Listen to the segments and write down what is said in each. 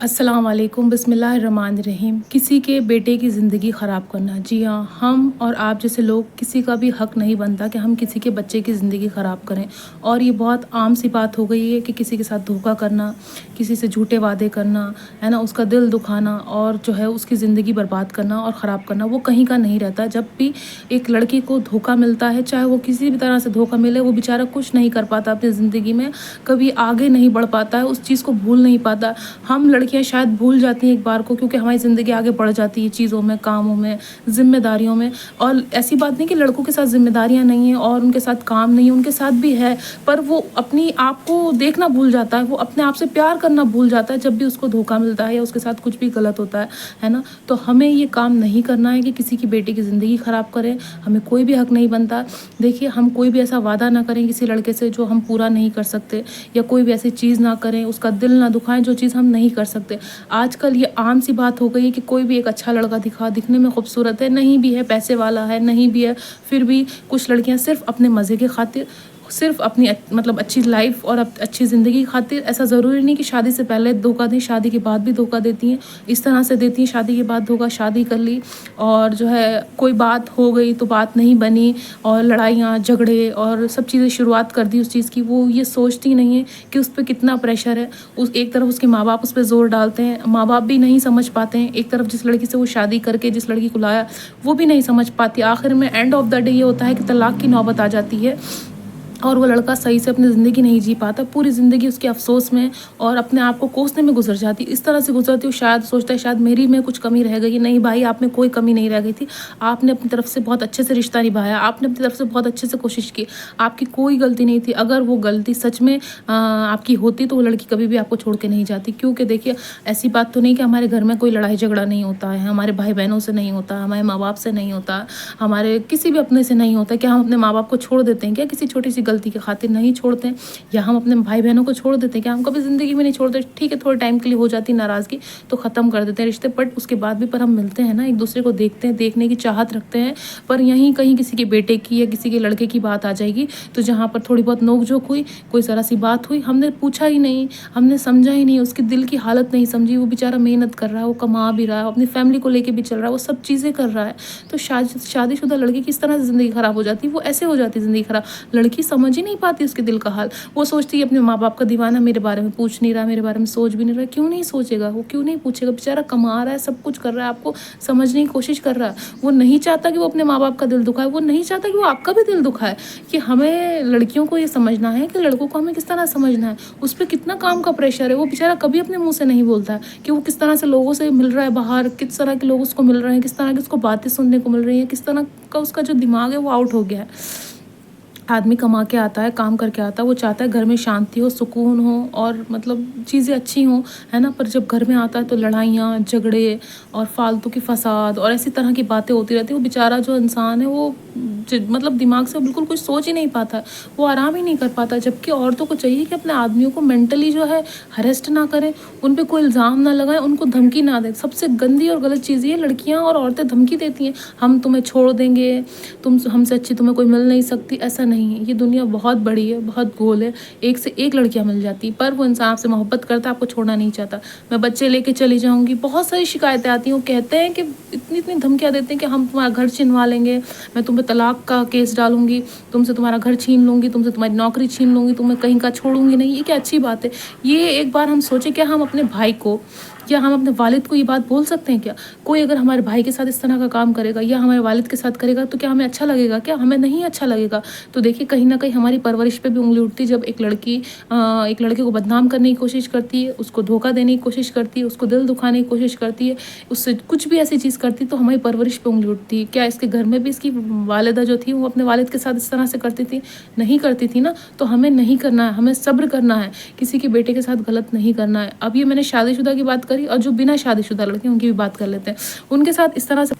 अस्सलाम वालेकुम बिस्मिल्लाहिर्रहमानिर्रहीम। किसी के बेटे की ज़िंदगी ख़राब करना, जी हाँ, हम और आप जैसे लोग किसी का भी हक़ नहीं बनता कि हम किसी के बच्चे की ज़िंदगी ख़राब करें। और ये बहुत आम सी बात हो गई है कि किसी के साथ धोखा करना, किसी से झूठे वादे करना, है ना, उसका दिल दुखाना और जो है उसकी ज़िंदगी बर्बाद करना और ख़राब करना, वो कहीं का नहीं रहता। जब भी एक लड़की को धोखा मिलता है, चाहे वो किसी भी तरह से धोखा मिले, वो बेचारा कुछ नहीं कर पाता अपनी ज़िंदगी में, कभी आगे नहीं बढ़ पाता है, उस चीज़ को भूल नहीं पाता। हम लड़कियां शायद भूल जाती हैं एक बार को, क्योंकि हमारी ज़िंदगी आगे बढ़ जाती है चीज़ों में, कामों में, ज़िम्मेदारियों में। और ऐसी बात नहीं कि लड़कों के साथ ज़िम्मेदारियां नहीं हैं और उनके साथ काम नहीं है, उनके साथ भी है, पर वो अपनी आप को देखना भूल जाता है, वो अपने आप से प्यार करना भूल जाता है जब भी उसको धोखा मिलता है या उसके साथ कुछ भी गलत होता है ना। तो हमें ये काम नहीं करना है कि किसी की बेटी की ज़िंदगी ख़राब करें, हमें कोई भी हक़ नहीं बनता। देखिए, हम कोई भी ऐसा वादा ना करें किसी लड़के से जो हम पूरा नहीं कर सकते, या कोई भी ऐसी चीज़ ना करें, उसका दिल ना दुखाएं जो चीज़ हम नहीं कर सकते। आजकल ये आम सी बात हो गई है कि कोई भी एक अच्छा लड़का दिखने में खूबसूरत है, नहीं भी है, पैसे वाला है, नहीं भी है, फिर भी कुछ लड़कियां सिर्फ अपने मज़े के खातिर, सिर्फ अपनी मतलब अच्छी लाइफ और अच्छी ज़िंदगी की खातिर, ऐसा ज़रूरी नहीं कि शादी से पहले धोखा दें, शादी के बाद भी धोखा देती हैं। इस तरह से देती हैं, शादी के बाद धोखा, शादी कर ली और जो है कोई बात हो गई तो बात नहीं बनी और लड़ाइयाँ झगड़े और सब चीज़ें शुरुआत कर दी उस चीज़ की। वो ये सोचती नहीं है कि उस पर कितना प्रेशर है। उस एक तरफ उसके माँ बाप उस पर ज़ोर डालते हैं, माँ बाप भी नहीं समझ पाते हैं। एक तरफ जिस लड़की से वो शादी करके जिस लड़की को लाया, वो भी नहीं समझ पाती। आखिर में एंड ऑफ द डे ये होता है कि तलाक की नौबत आ जाती है और वो लड़का सही से अपनी ज़िंदगी नहीं जी पाता। पूरी ज़िंदगी उसके अफ़सोस में और अपने आप को कोसने में गुजर जाती। इस तरह से गुजरती, वो शायद सोचता है शायद मेरी में कुछ कमी रह गई। नहीं भाई, आप में कोई कमी नहीं रह गई थी। आपने अपनी तरफ से बहुत अच्छे से रिश्ता निभाया, आपने अपनी तरफ से बहुत अच्छे से कोशिश की, आपकी कोई गलती नहीं थी। अगर वो गलती सच में आपकी होती तो वो लड़की कभी भी आपको छोड़ के नहीं जाती। क्योंकि देखिए, ऐसी बात तो नहीं कि हमारे घर में कोई लड़ाई झगड़ा नहीं होता है, हमारे भाई बहनों से नहीं होता, हमारे माँ बाप से नहीं होता, हमारे किसी भी अपने से नहीं होता। क्या हम अपने माँ बाप को छोड़ देते हैं क्या किसी छोटी सी गलती की खातिर? नहीं छोड़ते हैं। या हम अपने भाई बहनों को छोड़ देते हैं क्या? हम कभी ज़िंदगी में नहीं छोड़ते। ठीक है, थोड़े टाइम के लिए हो जाती नाराज़गी तो ख़त्म कर देते हैं रिश्ते, बट उसके बाद भी पर हम मिलते हैं ना, एक दूसरे को देखते हैं, देखने की चाहत रखते हैं। पर यहीं कहीं किसी के बेटे की या किसी के लड़के की बात आ जाएगी तो जहाँ पर थोड़ी बहुत नोक-झोंक हुई, कोई ज़रा सी बात हुई, हमने पूछा ही नहीं, हमने समझा ही नहीं, उसके दिल की हालत नहीं समझी। वो बेचारा मेहनत कर रहा है, वो कमा भी रहा है, अपनी फैमिली को लेके भी चल रहा है, वो सब चीज़ें कर रहा है। तो शादीशुदा लड़की किस तरह से ज़िंदगी ख़राब हो जाती है? वो ऐसे हो जाती है ज़िंदगी ख़राब। लड़की समझ ही नहीं पाती उसके दिल का हाल। वो सोचती है अपने माँ बाप का दीवाना, मेरे बारे में पूछ नहीं रहा, मेरे बारे में सोच भी नहीं रहा। क्यों नहीं सोचेगा? वो क्यों नहीं पूछेगा? बेचारा कमा रहा है, सब कुछ कर रहा है, आपको समझने की कोशिश कर रहा है। वो नहीं चाहता कि वो अपने माँ बाप का दिल दुखाए, वो नहीं चाहता कि वो आपका भी दिल दुखाए। कि हमें लड़कियों को ये समझना है कि लड़कों को हमें किस तरह समझना है, उस पर कितना काम का प्रेशर है। वो बेचारा कभी अपने मुँह से नहीं बोलता है कि वो किस तरह से लोगों से मिल रहा है बाहर, किस तरह के लोग उसको मिल रहे हैं, किस तरह की उसको बातें सुनने को मिल रही हैं, किस तरह का उसका जो दिमाग है वो आउट हो गया है। आदमी कमा के आता है, काम करके आता है, वो चाहता है घर में शांति हो, सुकून हो और मतलब चीज़ें अच्छी हों, है ना। पर जब घर में आता है तो लड़ाइयाँ, झगड़े और फालतू की फसाद और ऐसी तरह की बातें होती रहती है। वो बेचारा जो इंसान है वो मतलब दिमाग से बिल्कुल कुछ सोच ही नहीं पाता है, वो आराम ही नहीं कर पाता। जबकि औरतों को चाहिए कि अपने आदमियों को मेंटली जो है हरेस्ट ना करें, उन पे कोई इल्ज़ाम ना लगाएं, उनको धमकी ना दें। सबसे गंदी और गलत चीज़ ये लड़कियां और औरतें धमकी देती हैं, हम तुम्हें छोड़ देंगे, तुम हमसे अच्छी तुम्हें कोई मिल नहीं सकती। ऐसा नहीं है, ये दुनिया बहुत बड़ी है, बहुत गोल है, एक से एक लड़कियां मिल जाती, पर वो इंसान आपसे मोहब्बत करता है, आपको छोड़ना नहीं चाहता। मैं बच्चे लेके चली जाऊंगी, बहुत सारी शिकायतें आती हैं। वो कहते हैं कि इतनी इतनी धमकियां देते हैं कि हम तुम्हारा घर छिनवा लेंगे, मैं तुम पे तलाक का केस डालूंगी, तुमसे तुम्हारा घर छीन लूंगी, तुमसे तुम्हारी नौकरी छीन लूंगी, तुम्हें कहीं का छोड़ूंगी नहीं। ये क्या अच्छी बात है? ये एक बार हम सोचे, क्या हम अपने भाई को या हम अपने वालिद को ये बात बोल सकते हैं क्या? कोई अगर हमारे भाई के साथ इस तरह का काम करेगा या हमारे वालिद के साथ करेगा तो क्या हमें अच्छा लगेगा? क्या हमें नहीं अच्छा लगेगा? तो देखिए, कहीं ना कहीं हमारी परवरिश पे भी उंगली उठती है जब एक लड़की एक लड़के को बदनाम करने की कोशिश करती है, उसको धोखा देने की कोशिश करती है, उसको दिल दुखाने की कोशिश करती है, उससे कुछ भी ऐसी चीज़ करती है तो हमारी परवरिश पे उंगली उठती है। क्या इसके घर में भी इसकी वालिदा जो थी वो अपने वालिद के साथ इस तरह से करती थी? नहीं करती थी ना। तो हमें नहीं करना है, हमें सब्र करना है, किसी के बेटे के साथ गलत नहीं करना है। अब ये मैंने शादीशुदा की बात करी, और जो बिना शादीशुदा लड़के उनकी भी बात कर लेते हैं। उनके साथ इस तरह से,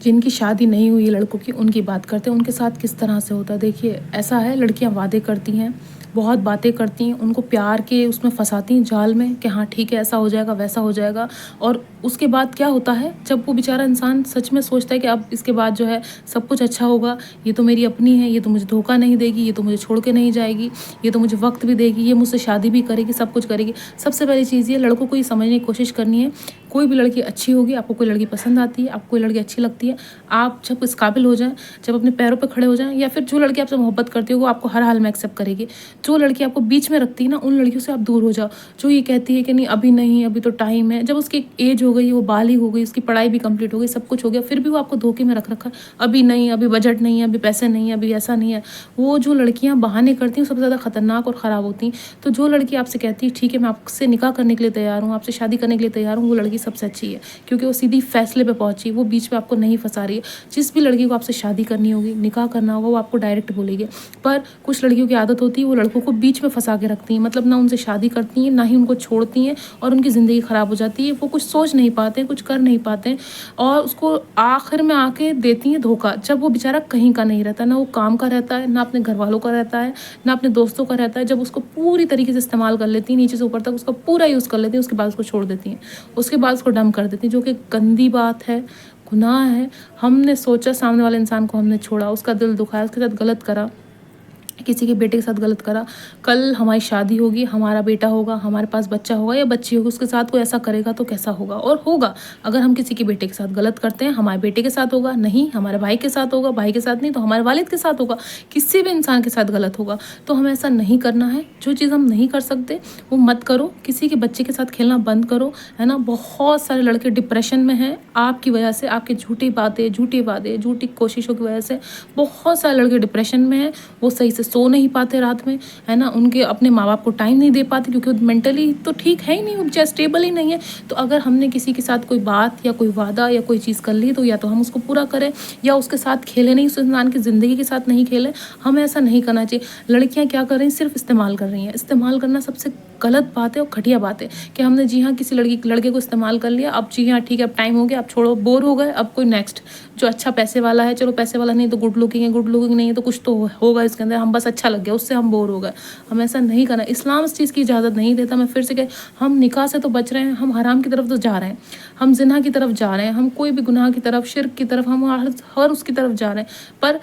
जिनकी शादी नहीं हुई लड़कों की, उनकी बात करते हैं, उनके साथ किस तरह से होता है। देखिए, ऐसा है, लड़कियां वादे करती हैं, बहुत बातें करती हैं, उनको प्यार के उसमें फँसाती हैं जाल में कि हाँ ठीक है, ऐसा हो जाएगा, वैसा हो जाएगा। और उसके बाद क्या होता है, जब वो बेचारा इंसान सच में सोचता है कि अब इसके बाद जो है सब कुछ अच्छा होगा, ये तो मेरी अपनी है, ये तो मुझे धोखा नहीं देगी, ये तो मुझे छोड़ के नहीं जाएगी, ये तो मुझे वक्त भी देगी, ये मुझसे शादी भी करेगी, सब कुछ करेगी। सबसे पहली चीज़ ये लड़कों को ये समझने की कोशिश करनी है, कोई भी लड़की अच्छी होगी, आपको कोई लड़की पसंद आती है, आपको कोई लड़की अच्छी लगती है, आप जब इस काबिल हो जाएं, जब अपने पैरों पर खड़े हो जाएं, या फिर जो लड़की आपसे मोहब्बत करती है वो आपको हर हाल में एक्सेप्ट करेगी। जो लड़की आपको बीच में रखती है ना, उन लड़कियों से आप दूर हो जाओ। जो ये कहती है कि नहीं, अभी तो टाइम है, जब उसकी एक एज हो गई, वो बालिग हो गई, उसकी पढ़ाई भी कंप्लीट हो गई, सब कुछ हो गया, फिर भी वो आपको धोखे में रख रखा है, अभी नहीं, अभी बजट नहीं है, अभी पैसे नहीं है, अभी ऐसा नहीं है। वो जो लड़कियां बहाने करती हैं सबसे ज़्यादा खतरनाक और ख़राब होती हैं। तो जो लड़की आपसे कहती है ठीक है मैं आपसे निकाह करने के लिए तैयार हूँ, आपसे शादी करने के लिए तैयार हूँ, वो लड़की सबसे अच्छी है, क्योंकि वो सीधी फैसले पे पहुंची, वो बीच में आपको नहीं फंसा रही है। जिस भी लड़की को आपसे शादी करनी होगी, निकाह करना होगा, वो आपको डायरेक्ट बोलेगी। पर कुछ लड़कियों की आदत होती है, वो लड़कों को बीच में फंसा के रखती हैं, मतलब ना उनसे शादी करती हैं, ना ही उनको छोड़ती हैं, और उनकी ज़िंदगी ख़राब हो जाती है। वो कुछ सोच नहीं पाते हैं, कुछ कर नहीं पाते हैं, और उसको आखिर में आके देती हैं धोखा, जब वो बेचारा कहीं का नहीं रहता, ना वो काम का रहता है, ना अपने घर वालों का रहता है, ना अपने दोस्तों का रहता है। जब उसको पूरी तरीके से इस्तेमाल कर लेती हैं, नीचे से ऊपर तक उसका पूरा यूज़ कर लेती हैं, उसके बाद उसको छोड़ देती हैं, उसके बाद उसको डंप कर देती हैं, जो कि गंदी बात है, गुनाह है। हमने सोचा सामने वाले इंसान को हमने छोड़ा, उसका दिल दुखाया, उसके साथ गलत करा, किसी के बेटे के साथ गलत करा, कल हमारी शादी होगी, हमारा बेटा होगा, हमारे पास बच्चा होगा या बच्ची होगी, उसके साथ कोई ऐसा करेगा तो कैसा होगा। और होगा, अगर हम किसी के बेटे के साथ गलत करते हैं, हमारे बेटे के साथ होगा, नहीं हमारे भाई के साथ होगा, भाई के साथ नहीं तो हमारे वालिद के साथ होगा, किसी भी इंसान के साथ गलत होगा। तो हमें ऐसा नहीं करना है। जो चीज़ हम नहीं कर सकते वो मत करो। किसी के बच्चे के साथ खेलना बंद करो, है ना। बहुत सारे लड़के डिप्रेशन में हैं आपकी वजह से, आपकी झूठी बातें, झूठी वादे, झूठी कोशिशों की वजह से बहुत सारे लड़के डिप्रेशन में हैं। वो सही से सो नहीं पाते रात में, है ना, उनके अपने माँ बाप को टाइम नहीं दे पाते, क्योंकि वो मेंटली तो ठीक है ही नहीं, वो चाहे स्टेबल ही नहीं है। तो अगर हमने किसी के साथ कोई बात या कोई वादा या कोई चीज़ कर ली, तो या तो हम उसको पूरा करें, या उसके साथ खेलें नहीं, उस इंसान की ज़िंदगी के साथ नहीं खेलें। हमें ऐसा नहीं करना चाहिए। लड़कियाँ क्या कर रही हैं, सिर्फ इस्तेमाल कर रही हैं। इस्तेमाल करना सबसे गलत बात है और घटिया बात है कि हमने जी हाँ किसी लड़के को इस्तेमाल कर लिया, अब जी हाँ ठीक है अब टाइम हो गया, अब छोड़ो, बोर हो गए, अब कोई नेक्स्ट जो अच्छा पैसे वाला है, चलो पैसे वाला नहीं तो गुड लुकिंग है, गुड लुकिंग नहीं है तो कुछ तो होगा इसके अंदर, हम बस अच्छा लग गया उससे हम बोर हो गए। हम ऐसा नहीं करना, इस्लाम इस चीज़ की इजाज़त नहीं देता। मैं फिर से कह, हम निकाह से तो बच रहे हैं, हम हराम की तरफ तो जा रहे हैं, हम जिना की तरफ जा रहे हैं, हम कोई भी गुनाह की तरफ, शिर्क की तरफ, हम हर उसकी तरफ जा रहे हैं। पर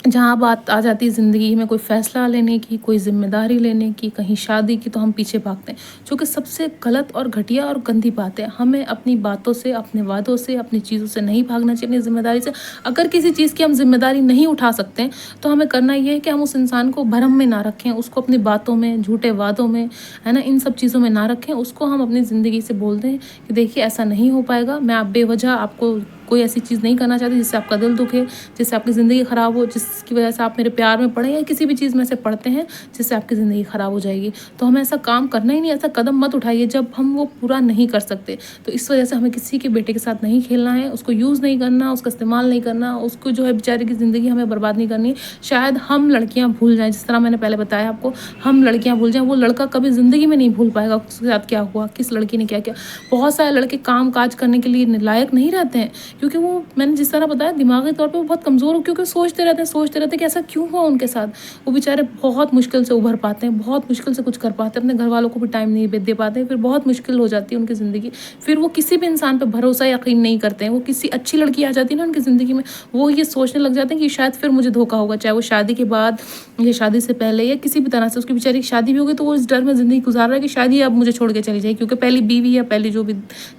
जहाँ बात आ जाती है ज़िंदगी में कोई फ़ैसला लेने की, कोई ज़िम्मेदारी लेने की, कहीं शादी की, तो हम पीछे भागते हैं, जो कि सबसे गलत और घटिया और गंदी बात है। हमें अपनी बातों से, अपने वादों से, अपनी चीज़ों से नहीं भागना चाहिए, अपनी ज़िम्मेदारी से। अगर किसी चीज़ की हम ज़िम्मेदारी नहीं उठा सकते हैं, तो हमें करना ये है कि हम उस इंसान को भरम में ना रखें, उसको अपनी बातों में, झूठे वादों में, है ना, इन सब चीज़ों में ना रखें। उसको हम अपनी ज़िंदगी से बोल दें कि देखिए ऐसा नहीं हो पाएगा, मैं आप बेवजह आपको कोई ऐसी चीज़ नहीं करना चाहती जिससे आपका दिल दुखे, जिससे आपकी ज़िंदगी ख़राब हो, जिसकी वजह से आप मेरे प्यार में पड़े या किसी भी चीज़ में से पड़ते हैं जिससे आपकी ज़िंदगी ख़राब हो जाएगी। तो हमें ऐसा काम करना ही नहीं, ऐसा कदम मत उठाइए जब हम वो पूरा नहीं कर सकते। तो इस वजह से हमें किसी के बेटे के साथ नहीं खेलना है, उसको यूज़ नहीं करना, उसका इस्तेमाल नहीं करना, उसको जो है बेचारे की ज़िंदगी हमें बर्बाद नहीं करनी। शायद हम लड़कियाँ भूल जाएँ, जिस तरह मैंने पहले बताया आपको, हम लड़कियाँ भूल जाएँ, वो लड़का कभी ज़िंदगी में नहीं भूल पाएगा उसके साथ क्या हुआ, किस लड़की ने क्या किया। बहुत सारे लड़के काम काज करने के लिए लायक नहीं रहते हैं, क्योंकि वो, मैंने जिस तरह बताया, दिमागी तौर पे वो बहुत कमज़ोर हो, क्योंकि सोचते रहते हैं कि ऐसा क्यों हुआ उनके साथ। वो बेचारे बहुत मुश्किल से उभर पाते हैं, बहुत मुश्किल से कुछ कर पाते हैं, अपने घर वालों को भी टाइम नहीं दे पाते हैं, फिर बहुत मुश्किल हो जाती है उनकी ज़िंदगी। फिर वो किसी भी इंसान पर भरोसा यकीन नहीं करते हैं। वो किसी अच्छी लड़की आ जाती है ना उनकी ज़िंदगी में, वो ये सोचने लग जाते हैं कि शायद फिर मुझे धोखा होगा, चाहे वो शादी के बाद या शादी से पहले या किसी भी तरह से। उसकी बेचारी की शादी भी होगी तो वो इस डर में ज़िंदगी गुजार रहा है कि शायद ये अब मुझे छोड़ के चली जाए, क्योंकि पहली बीवी या पहली जो भी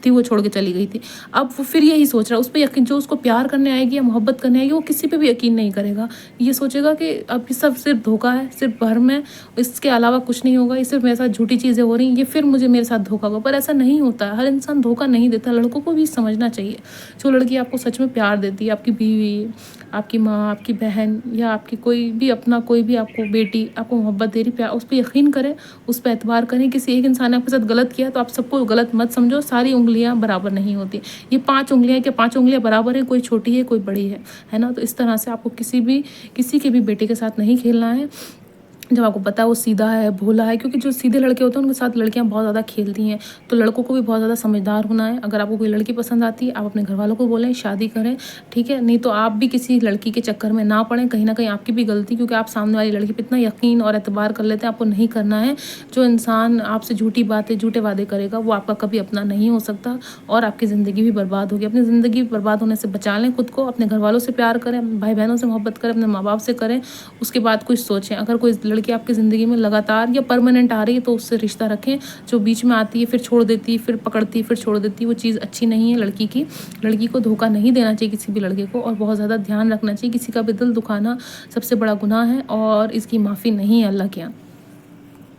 थी वो छोड़ के चली गई थी। अब वो फिर यही सोच रहा है, उस पर यकीन, जो उसको प्यार करने आएगी या मोहब्बत करने आएगी, वो किसी पे भी यकीन नहीं करेगा। ये सोचेगा कि अब ये सब सिर्फ धोखा है, सिर्फ भरम है, इसके अलावा कुछ नहीं होगा, ये सिर्फ मेरे साथ झूठी चीज़ें हो रही हैं, ये फिर मेरे साथ धोखा होगा। पर ऐसा नहीं होता है, हर इंसान धोखा नहीं देता। लड़कों को भी समझना चाहिए, जो लड़की आपको सच में प्यार देती है, आपकी बीवी, आपकी माँ, आपकी बहन, या आपकी कोई भी अपना, कोई भी आपको बेटी आपको मोहब्बत दे रही, प्यार, उस पर यकीन करें, उस पर एतबार करें। किसी एक इंसान ने आपके साथ गलत किया तो आप सबको गलत मत समझो। सारी उंगलियां बराबर नहीं होती। ये 5 उंगलियां, क्या 5 उंगलियां बराबर है? कोई छोटी है, कोई बड़ी है ना। तो इस तरह से आपको किसी के भी बेटे के साथ नहीं खेलना है। जब आपको पता है वो सीधा है, भोला है, क्योंकि जो सीधे लड़के होते हैं उनके साथ लड़कियाँ बहुत ज़्यादा खेलती हैं। तो लड़कों को भी बहुत ज़्यादा समझदार होना है। अगर आपको कोई लड़की पसंद आती है, आप अपने घरवालों को बोलें शादी करें, ठीक है? नहीं तो आप भी किसी लड़की के चक्कर में ना पड़ें। कहीं न कहीं आपकी भी गलती, क्योंकि आप सामने वाली लड़की पे इतना यकीन और एतबार कर लेते हैं, आपको नहीं करना है। जो इंसान आपसे झूठी बातें, झूठे वादे करेगा, वो आपका कभी अपना नहीं हो सकता और आपकी ज़िंदगी भी बर्बाद होगी। अपनी ज़िंदगी बर्बाद होने से बचा लें खुद को, अपने घरवालों से प्यार करें, भाई-बहनों से मोहब्बत करें, अपने माँ-बाप से करें, उसके बाद कुछ सोचें। अगर कोई लड़की आपकी ज़िंदगी में लगातार या परमानेंट आ रही है तो उससे रिश्ता रखें। जो बीच में आती है फिर छोड़ देती है, फिर पकड़ती है, फिर छोड़ देती है, वो चीज़ अच्छी नहीं है लड़की की। लड़की को धोखा नहीं देना चाहिए किसी भी लड़के को, और बहुत ज़्यादा ध्यान रखना चाहिए। किसी का भी दिल दुखाना सबसे बड़ा गुनाह है और इसकी माफ़ी नहीं है अल्लाह के यहाँ।